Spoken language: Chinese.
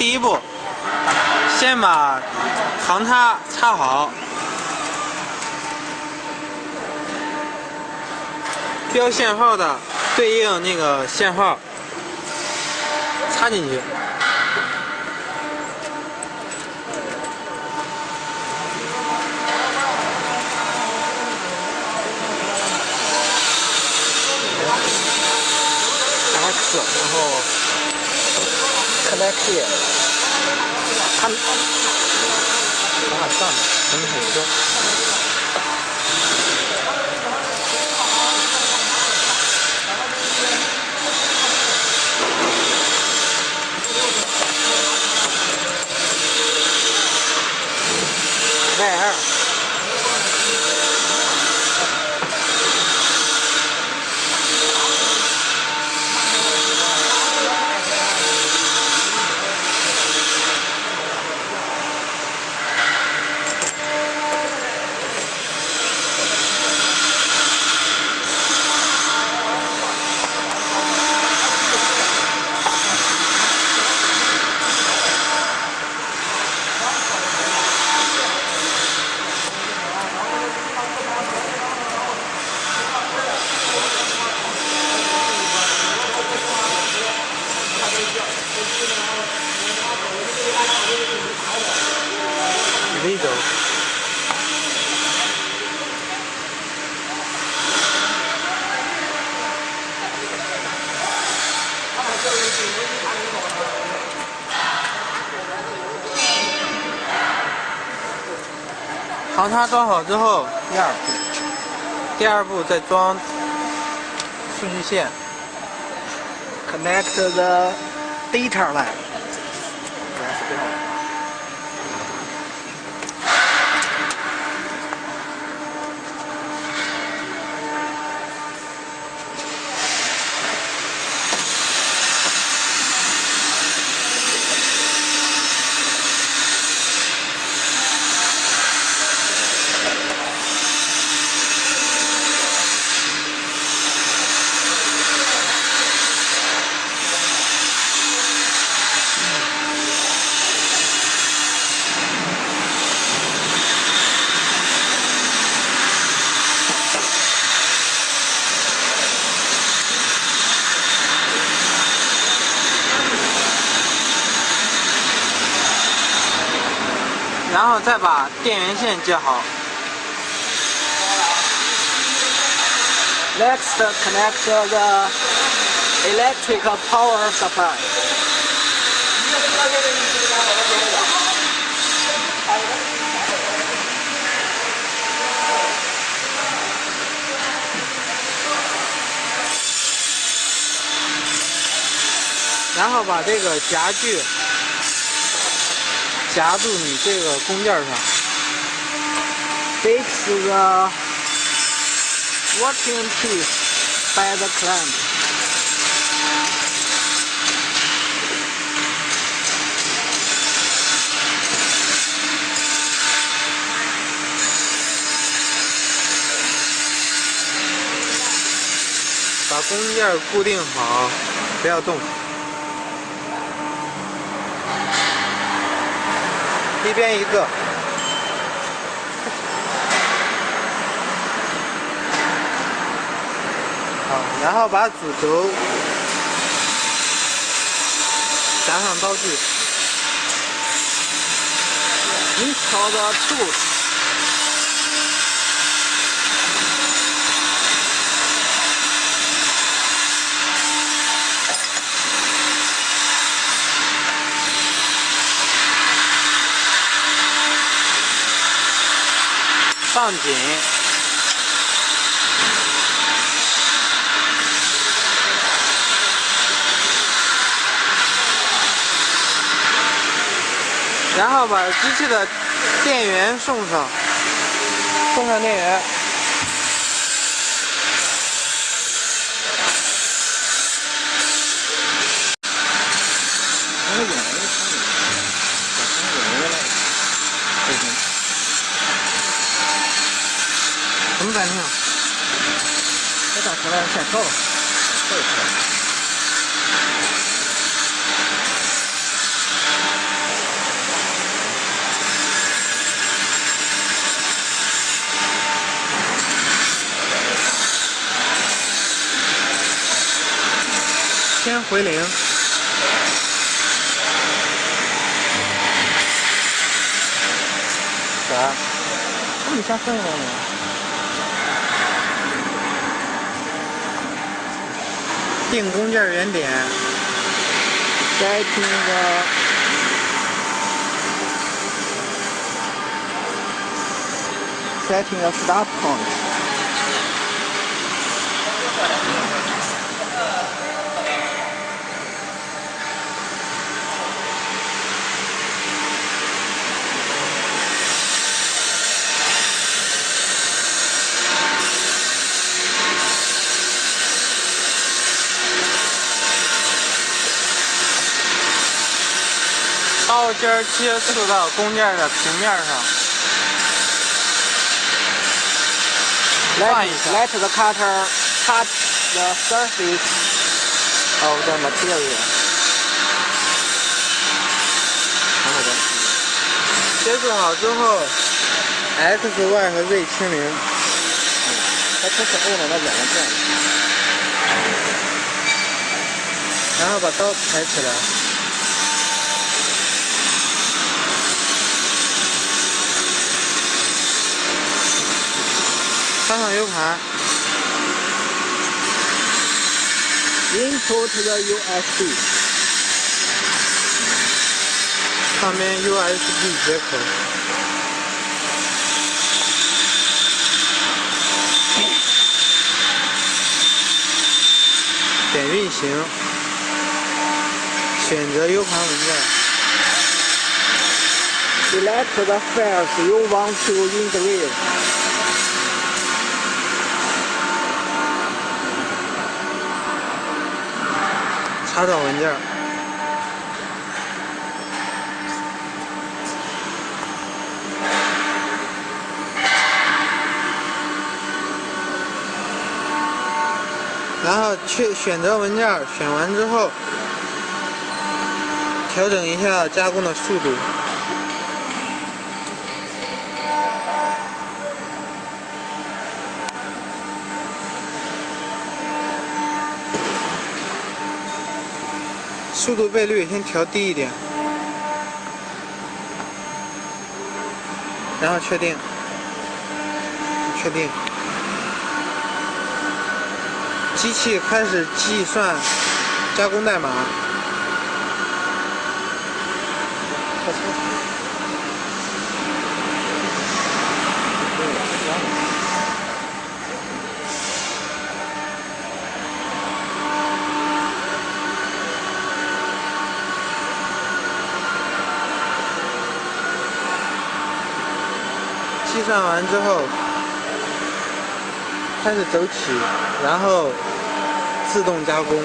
第一步，先把行插插好，标线号的对应那个线号插进去。X， 然后 connect here， 它往上的，声音很凶。Y2。Video。行插装好之后，第二步再装数据线 ，connect the data line。然后再把电源线接好。Next, connect the electric power supply. 然后把这个夹具夹住你这个弓垫上。Fix the working piece by the clamp. 把弓垫固定好，不要动。一边一个。好，然后把主轴夹上刀具。Install the tools. 放紧，然后把机器的电源送上电源。什么暂停？这打出来线跳了，这一条。0回0。啥？你想分了吗？定工件原点。Setting a start point.刀尖接触到工件的平面上，换一下。 Let the cutter touch the surface of the material. 接触好之后 ，X、Y 和 Z 清零。它这是按了那2个键。然后把刀抬起来。插上 U 盘。Input the USB. 上边 USB 接口。点运行。选择 U 盘文件。Select the files you want to engrave. 查找文件。然后选择文件，选完之后，调整一下加工的速度。速度倍率先调低一点，然后确定，确定。机器开始计算加工代码。计算完之后，开始走起，然后自动加工。